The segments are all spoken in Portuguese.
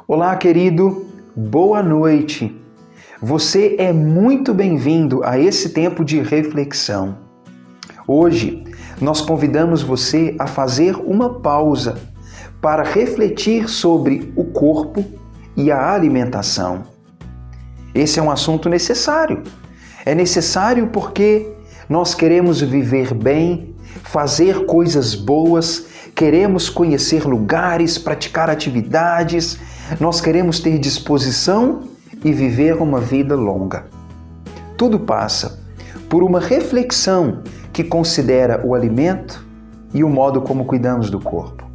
Olá, querido, boa noite. Você é muito bem-vindo a esse tempo de reflexão. Hoje, nós convidamos você a fazer uma pausa para refletir sobre o corpo e a alimentação. Esse é um assunto necessário. É necessário porque nós queremos viver bem, fazer coisas boas, queremos conhecer lugares, praticar atividades, nós queremos ter disposição e viver uma vida longa. Tudo passa por uma reflexão que considera o alimento e o modo como cuidamos do corpo.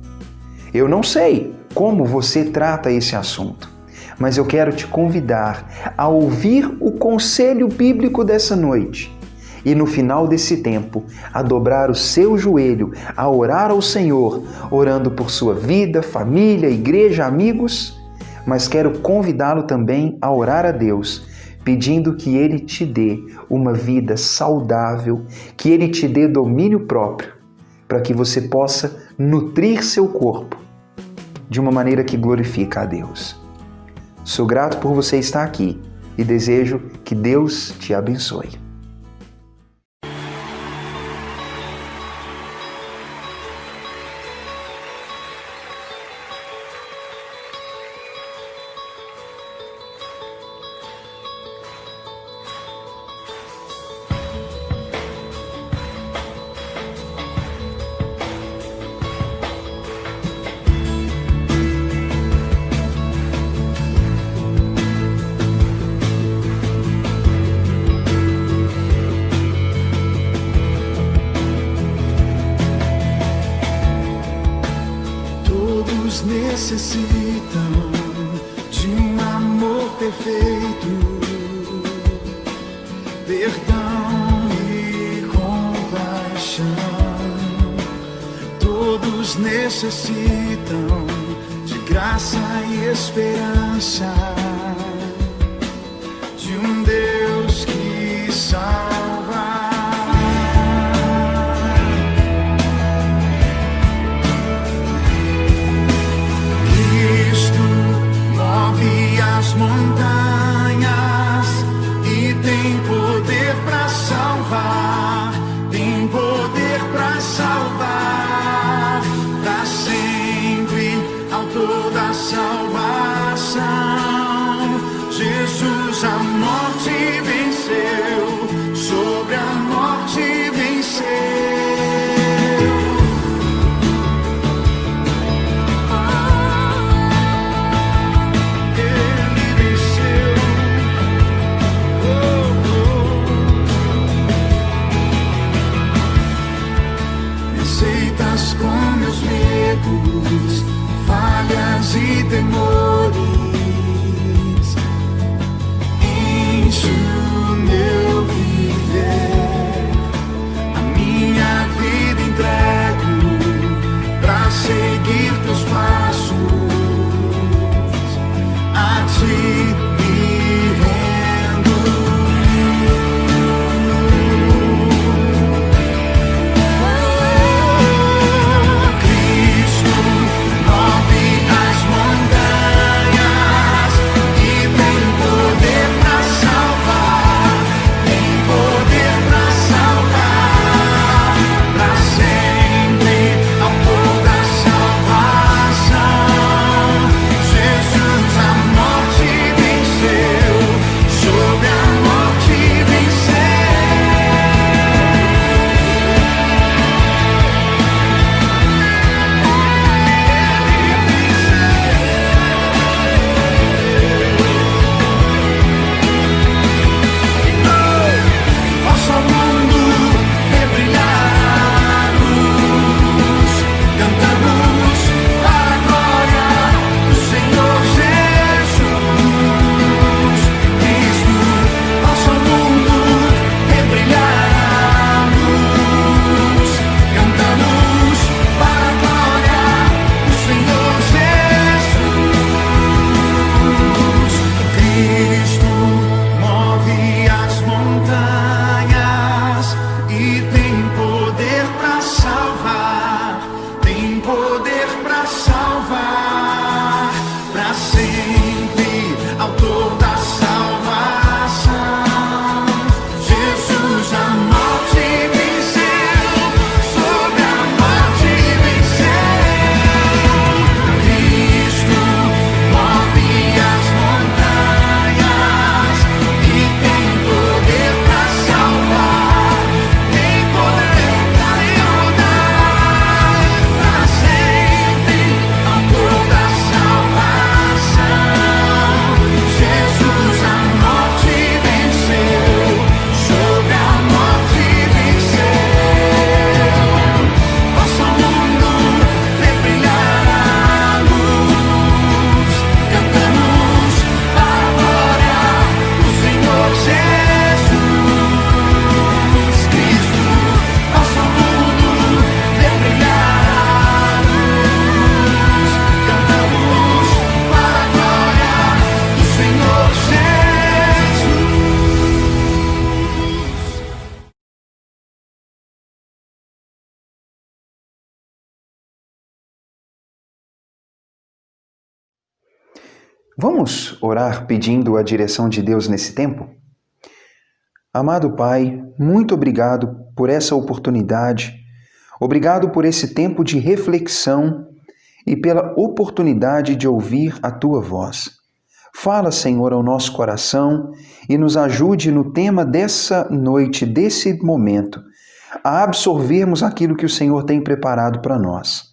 Eu não sei como você trata esse assunto, mas eu quero te convidar a ouvir o conselho bíblico dessa noite e no final desse tempo a dobrar o seu joelho, a orar ao Senhor, orando por sua vida, família, igreja, amigos, mas quero convidá-lo também a orar a Deus, pedindo que Ele te dê uma vida saudável, que Ele te dê domínio próprio, para que você possa nutrir seu corpo de uma maneira que glorifica a Deus. Sou grato por você estar aqui e desejo que Deus te abençoe. Necessitam de um amor perfeito, perdão e compaixão. Todos necessitam de graça e esperança, de um Deus que salva. As montanhas e tem poder para salvar, tem poder para salvar, para sempre, autor da salvação. Jesus a morte venceu, sobre a morte venceu. Com meus medos, falhas e temores, enche Vamos orar pedindo a direção de Deus nesse tempo? Amado Pai, muito obrigado por essa oportunidade, obrigado por esse tempo de reflexão e pela oportunidade de ouvir a Tua voz. Fala, Senhor, ao nosso coração e nos ajude no tema dessa noite, desse momento, a absorvermos aquilo que o Senhor tem preparado para nós.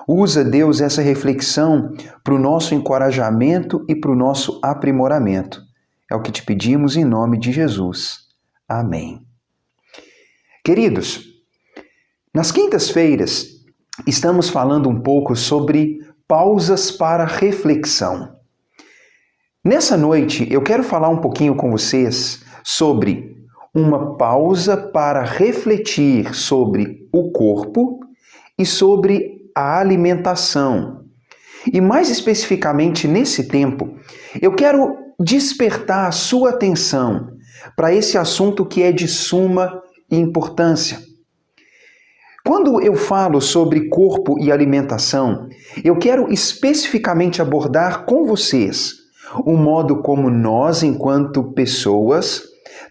Usa, Deus, essa reflexão para o nosso encorajamento e para o nosso aprimoramento. É o que te pedimos em nome de Jesus. Amém. Queridos, nas quintas-feiras estamos falando um pouco sobre pausas para reflexão. Nessa noite eu quero falar um pouquinho com vocês sobre uma pausa para refletir sobre o corpo e sobre a alimentação. E mais especificamente nesse tempo, eu quero despertar a sua atenção para esse assunto que é de suma importância. Quando eu falo sobre corpo e alimentação, eu quero especificamente abordar com vocês o modo como nós, enquanto pessoas,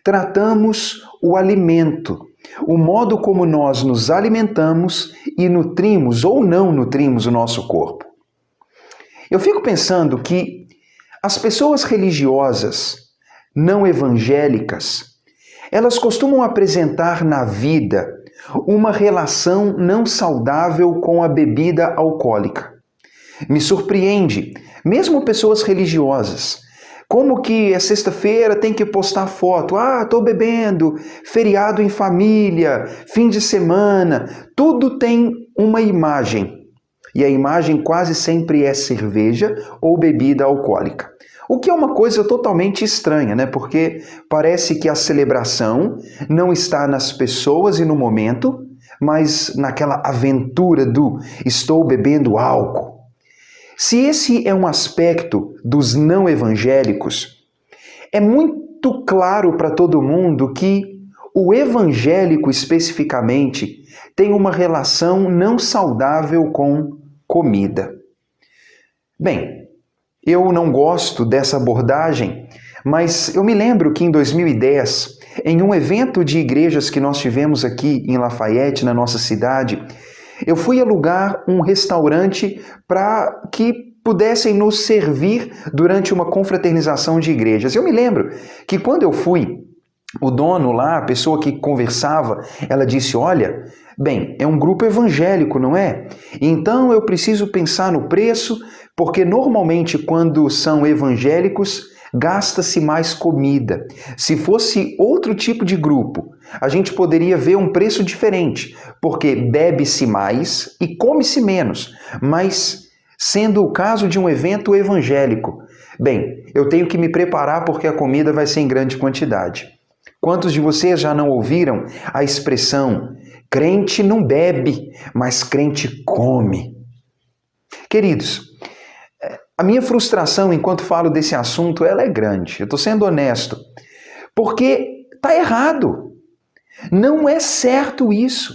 tratamos o alimento, o modo como nós nos alimentamos e nutrimos ou não nutrimos o nosso corpo. Eu fico pensando que as pessoas religiosas, não evangélicas, elas costumam apresentar na vida uma relação não saudável com a bebida alcoólica. Me surpreende, mesmo pessoas religiosas, como que é sexta-feira, tem que postar foto, estou bebendo, feriado em família, fim de semana, tudo tem uma imagem. E a imagem quase sempre é cerveja ou bebida alcoólica. O que é uma coisa totalmente estranha, né? Porque parece que a celebração não está nas pessoas e no momento, mas naquela aventura do estou bebendo álcool. Se esse é um aspecto dos não evangélicos, é muito claro para todo mundo que o evangélico especificamente tem uma relação não saudável com comida. Bem, eu não gosto dessa abordagem, mas eu me lembro que em 2010, em um evento de igrejas que nós tivemos aqui em Lafayette, na nossa cidade, eu fui alugar um restaurante para que pudessem nos servir durante uma confraternização de igrejas. Eu me lembro que quando eu fui, o dono lá, a pessoa que conversava, ela disse, olha, bem, é um grupo evangélico, não é? Então eu preciso pensar no preço, porque normalmente quando são evangélicos, gasta-se mais comida. Se fosse outro tipo de grupo, a gente poderia ver um preço diferente, porque bebe-se mais e come-se menos. Mas, sendo o caso de um evento evangélico, bem, eu tenho que me preparar porque a comida vai ser em grande quantidade. Quantos de vocês já não ouviram a expressão crente não bebe, mas crente come? Queridos, a minha frustração enquanto falo desse assunto, ela é grande. Eu estou sendo honesto. Porque está errado. Não é certo isso.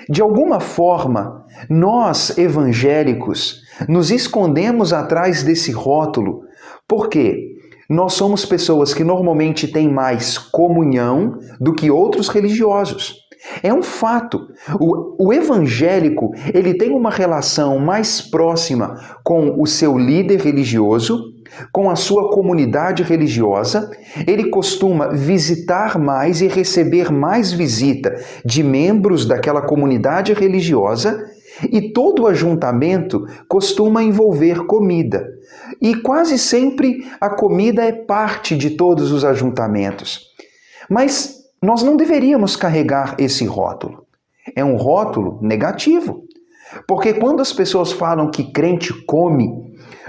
De alguma forma, nós evangélicos nos escondemos atrás desse rótulo. Por quê? Nós somos pessoas que normalmente têm mais comunhão do que outros religiosos. É um fato. O evangélico, ele tem uma relação mais próxima com o seu líder religioso, com a sua comunidade religiosa. Ele costuma visitar mais e receber mais visita de membros daquela comunidade religiosa, e todo o ajuntamento costuma envolver comida. E quase sempre a comida é parte de todos os ajuntamentos. Mas nós não deveríamos carregar esse rótulo. É um rótulo negativo. Porque quando as pessoas falam que crente come,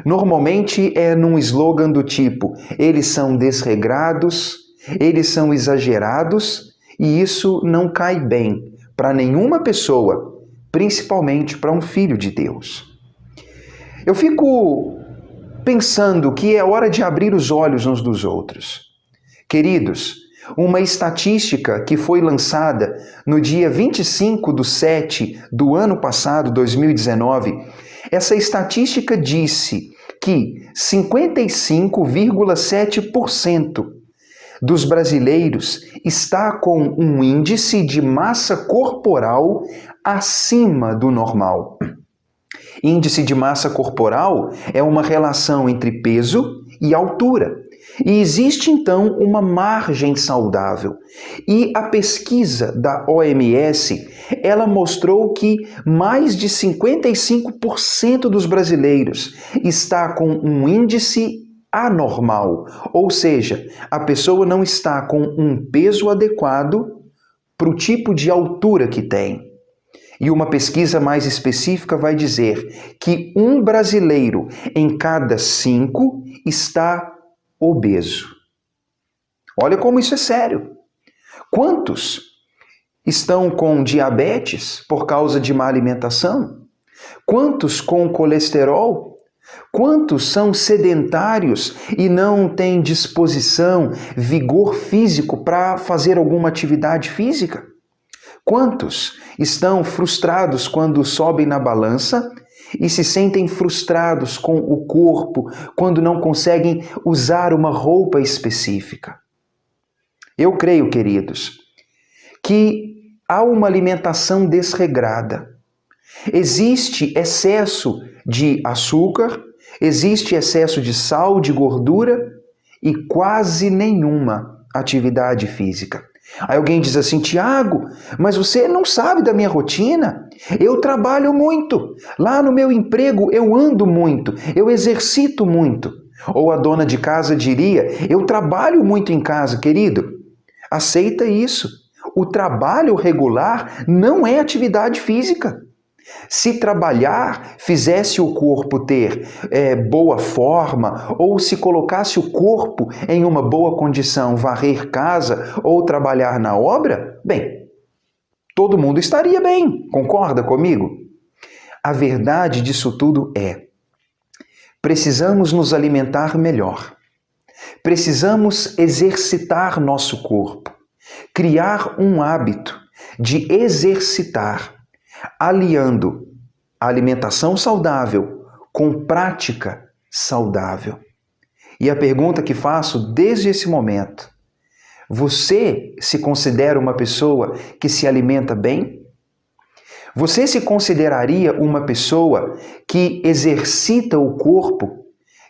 normalmente é num slogan do tipo, eles são desregrados, eles são exagerados, e isso não cai bem para nenhuma pessoa, principalmente para um filho de Deus. Eu fico pensando que é hora de abrir os olhos uns dos outros. Queridos, uma estatística que foi lançada no dia 25/7 do ano passado, 2019, essa estatística disse que 55,7% dos brasileiros está com um índice de massa corporal acima do normal. Índice de massa corporal é uma relação entre peso e altura. E existe, então, uma margem saudável. E a pesquisa da OMS, ela mostrou que mais de 55% dos brasileiros está com um índice anormal. Ou seja, a pessoa não está com um peso adequado para o tipo de altura que tem. E uma pesquisa mais específica vai dizer que um brasileiro em cada 5 está obeso. Olha como isso é sério. Quantos estão com diabetes por causa de má alimentação? Quantos com colesterol? Quantos são sedentários e não têm disposição, vigor físico para fazer alguma atividade física? Quantos estão frustrados quando sobem na balança e se sentem frustrados com o corpo quando não conseguem usar uma roupa específica? Eu creio, queridos, que há uma alimentação desregrada. Existe excesso de açúcar, existe excesso de sal, de gordura e quase nenhuma atividade física. Aí alguém diz assim: Tiago, mas você não sabe da minha rotina? Eu trabalho muito. Lá no meu emprego eu ando muito, eu exercito muito. Ou a dona de casa diria: eu trabalho muito em casa, querido. Aceita isso. O trabalho regular não é atividade física. Se trabalhar fizesse o corpo ter boa forma, ou se colocasse o corpo em uma boa condição, varrer casa ou trabalhar na obra, bem, todo mundo estaria bem, concorda comigo? A verdade disso tudo é: precisamos nos alimentar melhor, precisamos exercitar nosso corpo, criar um hábito de exercitar, aliando a alimentação saudável com prática saudável. E a pergunta que faço desde esse momento: você se considera uma pessoa que se alimenta bem? Você se consideraria uma pessoa que exercita o corpo,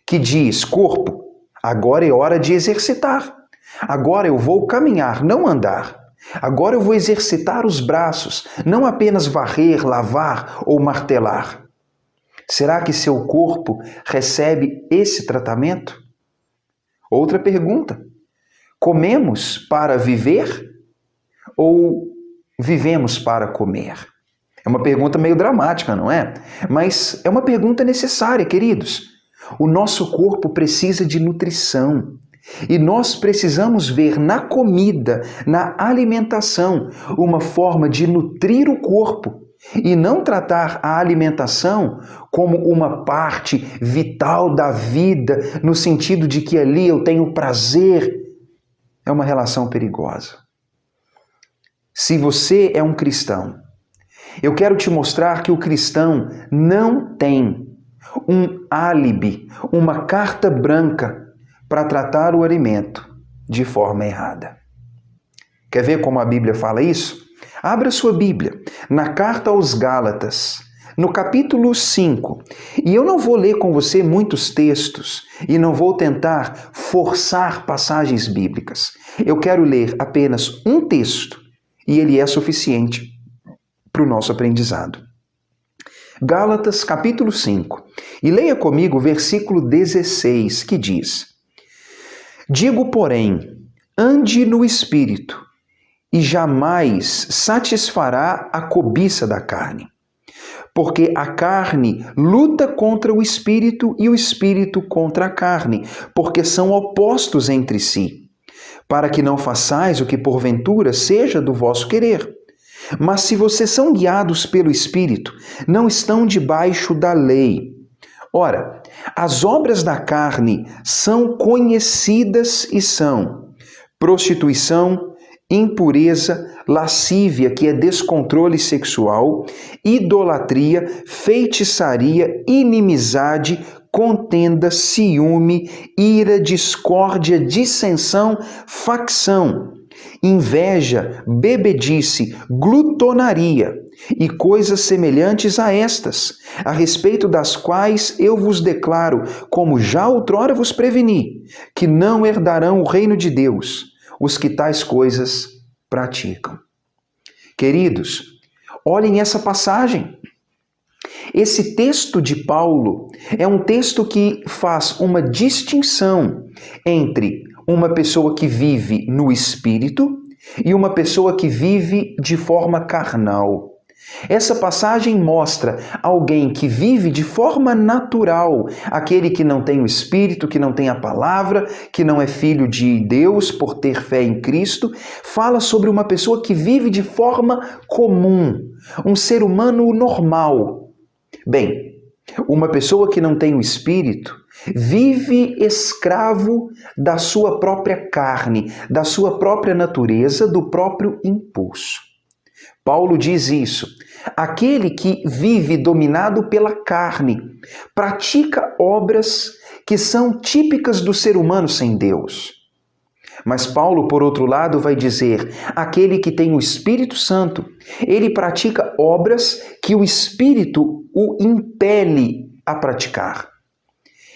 que diz: corpo, agora é hora de exercitar, agora eu vou caminhar, não andar. Agora eu vou exercitar os braços, não apenas varrer, lavar ou martelar. Será que seu corpo recebe esse tratamento? Outra pergunta: comemos para viver ou vivemos para comer? É uma pergunta meio dramática, não é? Mas é uma pergunta necessária, queridos. O nosso corpo precisa de nutrição. E nós precisamos ver na comida, na alimentação, uma forma de nutrir o corpo e não tratar a alimentação como uma parte vital da vida, no sentido de que ali eu tenho prazer. É uma relação perigosa. Se você é um cristão, eu quero te mostrar que o cristão não tem um álibi, uma carta branca para tratar o alimento de forma errada. Quer ver como a Bíblia fala isso? Abra sua Bíblia na carta aos Gálatas, no capítulo 5. E eu não vou ler com você muitos textos e não vou tentar forçar passagens bíblicas. Eu quero ler apenas um texto e ele é suficiente para o nosso aprendizado. Gálatas, capítulo 5. E leia comigo o versículo 16, que diz: digo, porém, ande no Espírito, e jamais satisfará a cobiça da carne. Porque a carne luta contra o Espírito e o Espírito contra a carne, porque são opostos entre si, para que não façais o que porventura seja do vosso querer. Mas se vocês são guiados pelo Espírito, não estão debaixo da lei. Ora, as obras da carne são conhecidas e são prostituição, impureza, lascívia, que é descontrole sexual, idolatria, feitiçaria, inimizade, contenda, ciúme, ira, discórdia, dissensão, facção, inveja, bebedice, glutonaria e coisas semelhantes a estas, a respeito das quais eu vos declaro, como já outrora vos preveni, que não herdarão o reino de Deus os que tais coisas praticam. Queridos, olhem essa passagem. Esse texto de Paulo é um texto que faz uma distinção entre uma pessoa que vive no espírito e uma pessoa que vive de forma carnal. Essa passagem mostra alguém que vive de forma natural, aquele que não tem o Espírito, que não tem a palavra, que não é filho de Deus por ter fé em Cristo, fala sobre uma pessoa que vive de forma comum, um ser humano normal. Bem, uma pessoa que não tem o Espírito vive escravo da sua própria carne, da sua própria natureza, do próprio impulso. Paulo diz isso. Aquele que vive dominado pela carne pratica obras que são típicas do ser humano sem Deus. Mas Paulo, por outro lado, vai dizer, aquele que tem o Espírito Santo, ele pratica obras que o Espírito o impele a praticar.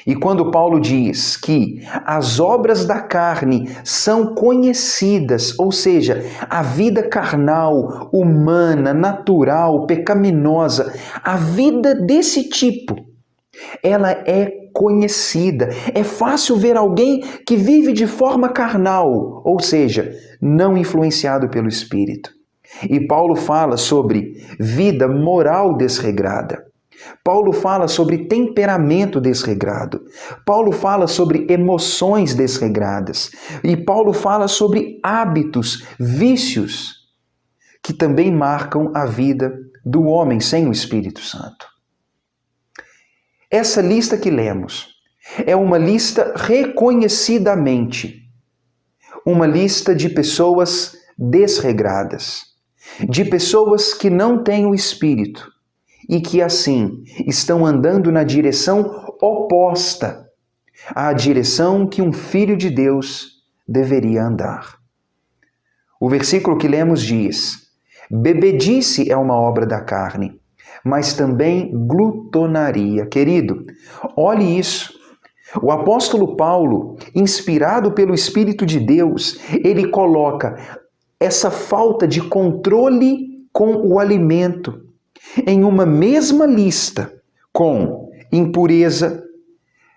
E quando Paulo diz que as obras da carne são conhecidas, ou seja, a vida carnal, humana, natural, pecaminosa, a vida desse tipo, ela é conhecida. É fácil ver alguém que vive de forma carnal, ou seja, não influenciado pelo Espírito. E Paulo fala sobre vida moral desregrada. Paulo fala sobre temperamento desregrado. Paulo fala sobre emoções desregradas. E Paulo fala sobre hábitos, vícios, que também marcam a vida do homem sem o Espírito Santo. Essa lista que lemos é uma lista reconhecidamente, uma lista de pessoas desregradas, de pessoas que não têm o Espírito, e que assim estão andando na direção oposta à direção que um filho de Deus deveria andar. O versículo que lemos diz: bebedice é uma obra da carne, mas também glutonaria. Querido, olhe isso. O apóstolo Paulo, inspirado pelo Espírito de Deus, ele coloca essa falta de controle com o alimento em uma mesma lista com impureza,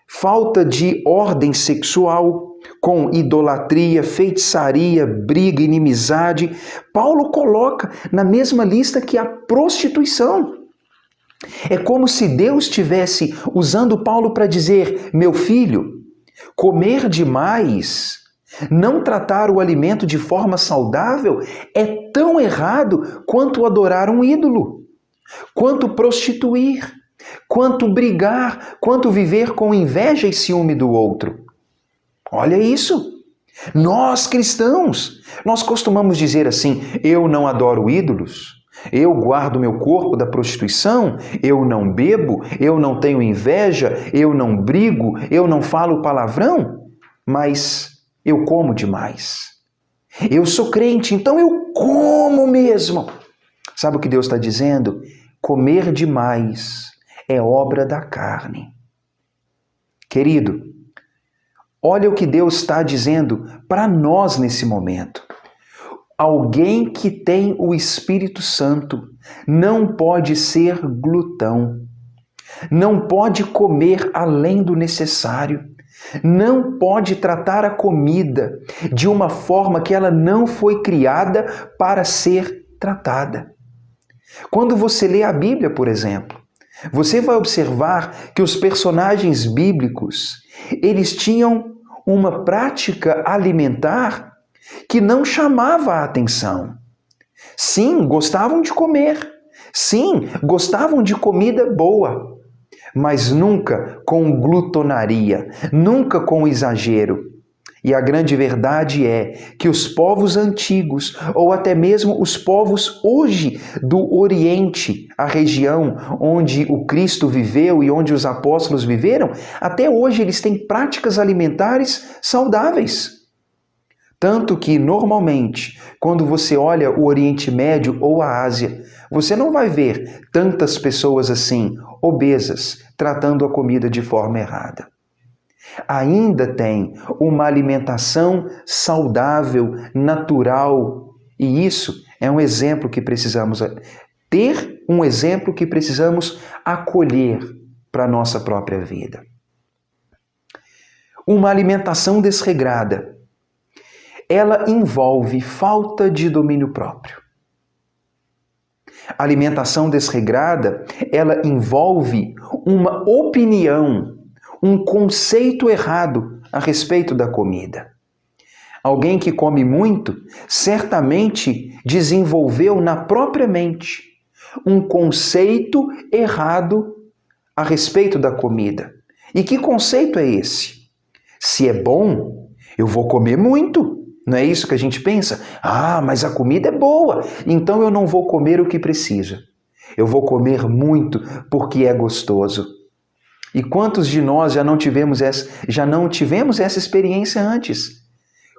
falta de ordem sexual, com idolatria, feitiçaria, briga, inimizade. Paulo coloca na mesma lista que a prostituição. É como se Deus estivesse usando Paulo para dizer: meu filho, comer demais, não tratar o alimento de forma saudável é tão errado quanto adorar um ídolo, quanto prostituir, quanto brigar, quanto viver com inveja e ciúme do outro. Olha isso! Nós cristãos, nós costumamos dizer assim: eu não adoro ídolos, eu guardo meu corpo da prostituição, eu não bebo, eu não tenho inveja, eu não brigo, eu não falo palavrão, mas eu como demais. Eu sou crente, então eu como mesmo. Sabe o que Deus está dizendo? Comer demais é obra da carne. Querido, olha o que Deus está dizendo para nós nesse momento. Alguém que tem o Espírito Santo não pode ser glutão, não pode comer além do necessário, não pode tratar a comida de uma forma que ela não foi criada para ser tratada. Quando você lê a Bíblia, por exemplo, você vai observar que os personagens bíblicos, eles tinham uma prática alimentar que não chamava a atenção. Sim, gostavam de comer. Sim, gostavam de comida boa. Mas nunca com glutonaria, nunca com exagero. E a grande verdade é que os povos antigos, ou até mesmo os povos hoje do Oriente, a região onde o Cristo viveu e onde os apóstolos viveram, até hoje eles têm práticas alimentares saudáveis. Tanto que, normalmente, quando você olha o Oriente Médio ou a Ásia, você não vai ver tantas pessoas assim, obesas, tratando a comida de forma errada. Ainda tem uma alimentação saudável, natural, e isso é um exemplo que precisamos ter, um exemplo que precisamos acolher para a nossa própria vida. Uma alimentação desregrada, ela envolve falta de domínio próprio. A alimentação desregrada, ela envolve uma opinião, um conceito errado a respeito da comida. Alguém que come muito, certamente desenvolveu na própria mente um conceito errado a respeito da comida. E que conceito é esse? Se é bom, eu vou comer muito. Não é isso que a gente pensa? Ah, mas a comida é boa, então eu não vou comer o que preciso. Eu vou comer muito porque é gostoso. E quantos de nós já não tivemos essa experiência antes?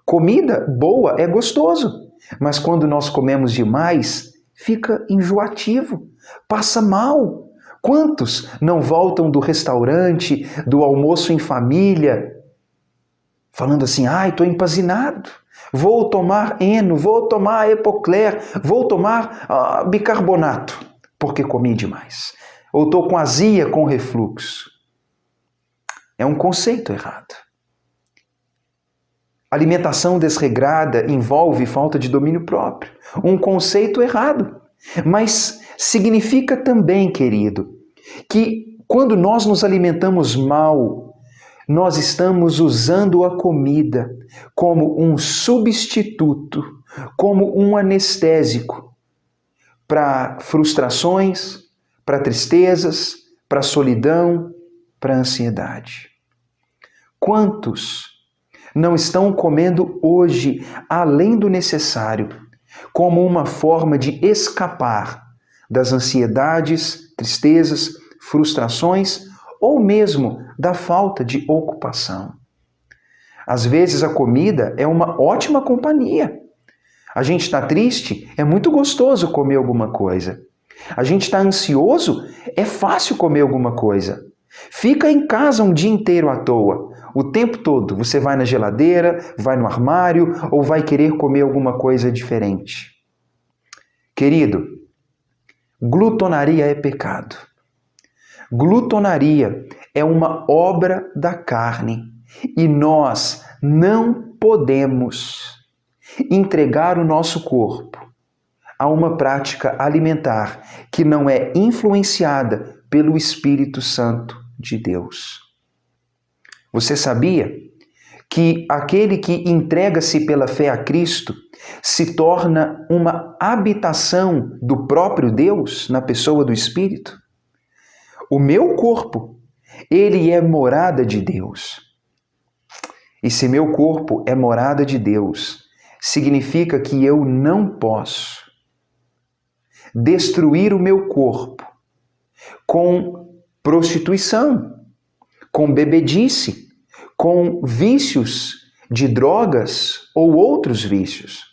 Comida boa é gostoso, mas quando nós comemos demais, fica enjoativo, passa mal. Quantos não voltam do restaurante, do almoço em família, falando assim, estou empazinado, vou tomar Eno, vou tomar Epocler, vou tomar bicarbonato, porque comi demais. Ou estou com azia, com refluxo. É um conceito errado. Alimentação desregrada envolve falta de domínio próprio. Um conceito errado. Mas significa também, querido, que quando nós nos alimentamos mal, nós estamos usando a comida como um substituto, como um anestésico para frustrações, para tristezas, para solidão, para ansiedade. Quantos não estão comendo hoje além do necessário, como uma forma de escapar das ansiedades, tristezas, frustrações ou mesmo da falta de ocupação? Às vezes a comida é uma ótima companhia. A gente está triste, é muito gostoso comer alguma coisa. A gente está ansioso, é fácil comer alguma coisa. Fica em casa um dia inteiro à toa. O tempo todo você vai na geladeira, vai no armário ou vai querer comer alguma coisa diferente. Querido, glutonaria é pecado. Glutonaria é uma obra da carne e nós não podemos entregar o nosso corpo a uma prática alimentar que não é influenciada pelo Espírito Santo de Deus. Você sabia que aquele que entrega-se pela fé a Cristo se torna uma habitação do próprio Deus na pessoa do Espírito? O meu corpo, ele é morada de Deus. E se meu corpo é morada de Deus, significa que eu não posso destruir o meu corpo com prostituição, com bebedice, com vícios de drogas ou outros vícios.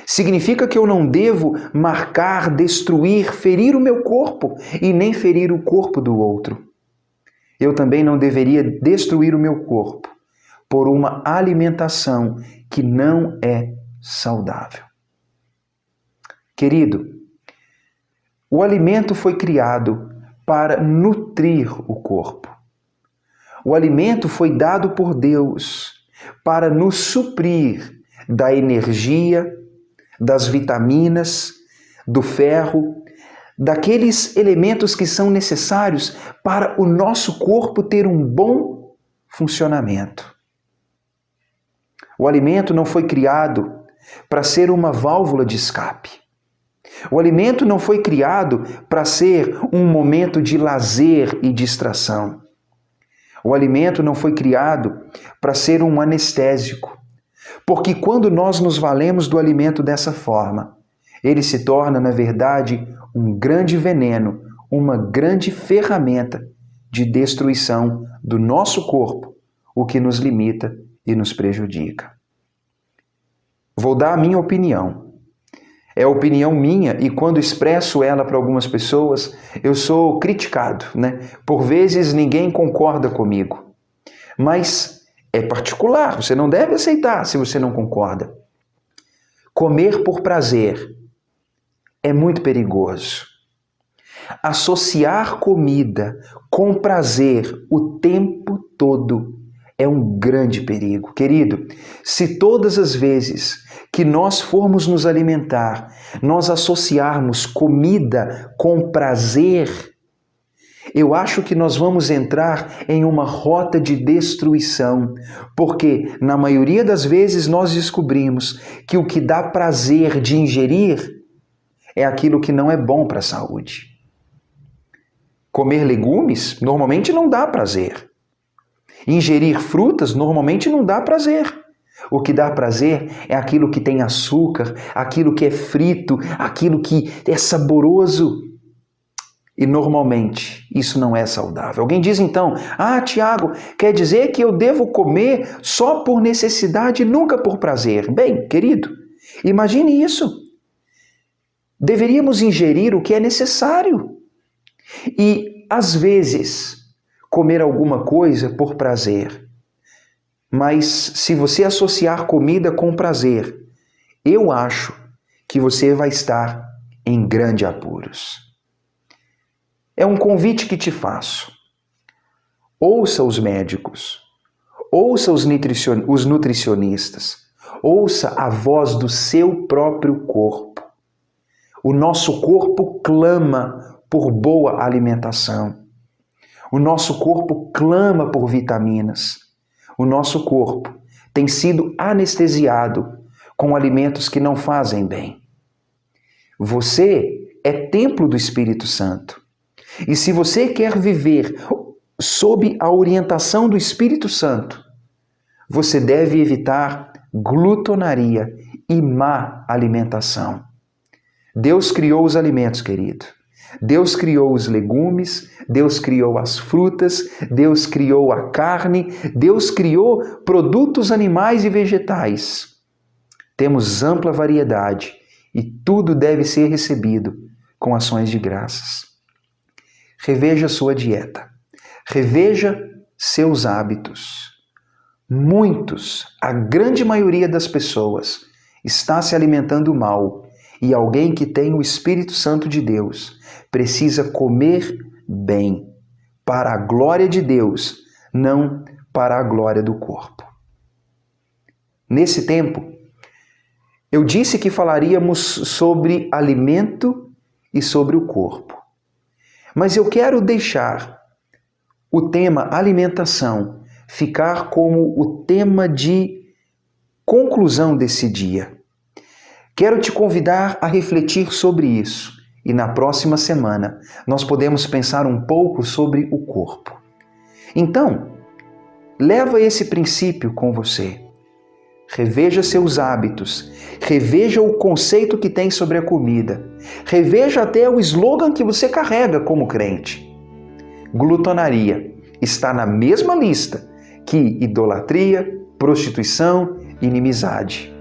Significa que eu não devo marcar, destruir, ferir o meu corpo e nem ferir o corpo do outro. Eu também não deveria destruir o meu corpo por uma alimentação que não é saudável. Querido, o alimento foi criado para nutrir o corpo. O alimento foi dado por Deus para nos suprir da energia, das vitaminas, do ferro, daqueles elementos que são necessários para o nosso corpo ter um bom funcionamento. O alimento não foi criado para ser uma válvula de escape. O alimento não foi criado para ser um momento de lazer e distração. O alimento não foi criado para ser um anestésico. Porque quando nós nos valemos do alimento dessa forma, ele se torna, na verdade, um grande veneno, uma grande ferramenta de destruição do nosso corpo, o que nos limita e nos prejudica. Vou dar a minha opinião. É a opinião minha e quando expresso ela para algumas pessoas, eu sou criticado, né? Por vezes ninguém concorda comigo. Mas é particular, você não deve aceitar se você não concorda. Comer por prazer é muito perigoso. Associar comida com prazer o tempo todo é um grande perigo. Querido, se todas as vezes que nós formos nos alimentar, nós associarmos comida com prazer, eu acho que nós vamos entrar em uma rota de destruição, porque na maioria das vezes nós descobrimos que o que dá prazer de ingerir é aquilo que não é bom para a saúde. Comer legumes normalmente não dá prazer. Ingerir frutas normalmente não dá prazer. O que dá prazer é aquilo que tem açúcar, aquilo que é frito, aquilo que é saboroso. E normalmente isso não é saudável. Alguém diz então, Tiago, quer dizer que eu devo comer só por necessidade e nunca por prazer. Bem, querido, imagine isso. Deveríamos ingerir o que é necessário. E, às vezes, comer alguma coisa por prazer. Mas, se você associar comida com prazer, eu acho que você vai estar em grandes apuros. É um convite que te faço. Ouça os médicos, ouça os nutricionistas, ouça a voz do seu próprio corpo. O nosso corpo clama por boa alimentação. O nosso corpo clama por vitaminas. O nosso corpo tem sido anestesiado com alimentos que não fazem bem. Você é templo do Espírito Santo. E se você quer viver sob a orientação do Espírito Santo, você deve evitar glutonaria e má alimentação. Deus criou os alimentos, querido. Deus criou os legumes, Deus criou as frutas, Deus criou a carne, Deus criou produtos animais e vegetais. Temos ampla variedade e tudo deve ser recebido com ações de graças. Reveja sua dieta, reveja seus hábitos. A grande maioria das pessoas, está se alimentando mal. E alguém que tem o Espírito Santo de Deus precisa comer bem, para a glória de Deus, não para a glória do corpo. Nesse tempo, eu disse que falaríamos sobre alimento e sobre o corpo. Mas eu quero deixar o tema alimentação ficar como o tema de conclusão desse dia. Quero te convidar a refletir sobre isso e na próxima semana nós podemos pensar um pouco sobre o corpo. Então, leva esse princípio com você. Reveja seus hábitos, reveja o conceito que tem sobre a comida, reveja até o slogan que você carrega como crente. Glutonaria está na mesma lista que idolatria, prostituição e inimizade.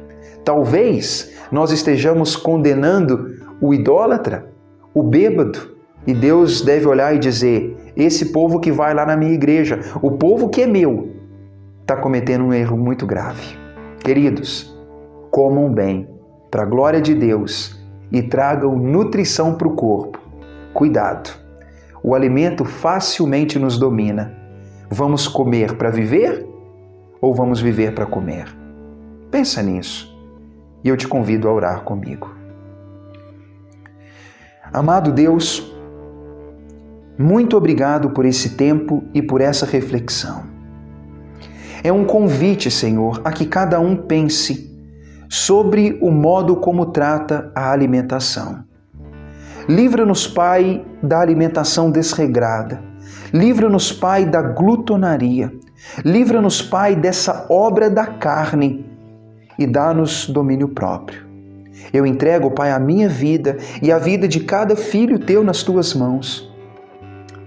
Talvez nós estejamos condenando o idólatra, o bêbado, e Deus deve olhar e dizer: esse povo que vai lá na minha igreja, o povo que é meu, está cometendo um erro muito grave. Queridos, comam bem, para a glória de Deus, e tragam nutrição para o corpo. Cuidado, o alimento facilmente nos domina. Vamos comer para viver ou vamos viver para comer? Pensa nisso. E eu te convido a orar comigo. Amado Deus, muito obrigado por esse tempo e por essa reflexão. É um convite, Senhor, a que cada um pense sobre o modo como trata a alimentação. Livra-nos, Pai, da alimentação desregrada. Livra-nos, Pai, da glutonaria. Livra-nos, Pai, dessa obra da carne e dá-nos domínio próprio. Eu entrego, Pai, a minha vida e a vida de cada filho teu nas tuas mãos.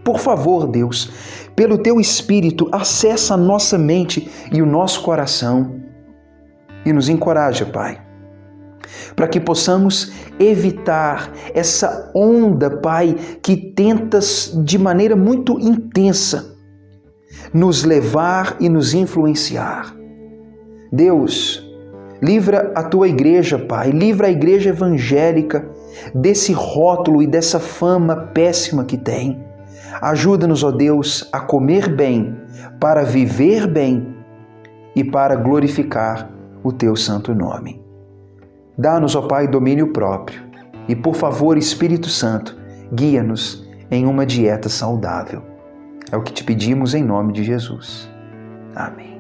Por favor, Deus, pelo teu Espírito, acessa a nossa mente e o nosso coração e nos encoraja, Pai, para que possamos evitar essa onda, Pai, que tenta de maneira muito intensa nos levar e nos influenciar. Deus, livra a tua igreja, Pai, livra a igreja evangélica desse rótulo e dessa fama péssima que tem. Ajuda-nos, ó Deus, a comer bem, para viver bem e para glorificar o teu santo nome. Dá-nos, ó Pai, domínio próprio e, por favor, Espírito Santo, guia-nos em uma dieta saudável. É o que te pedimos em nome de Jesus. Amém.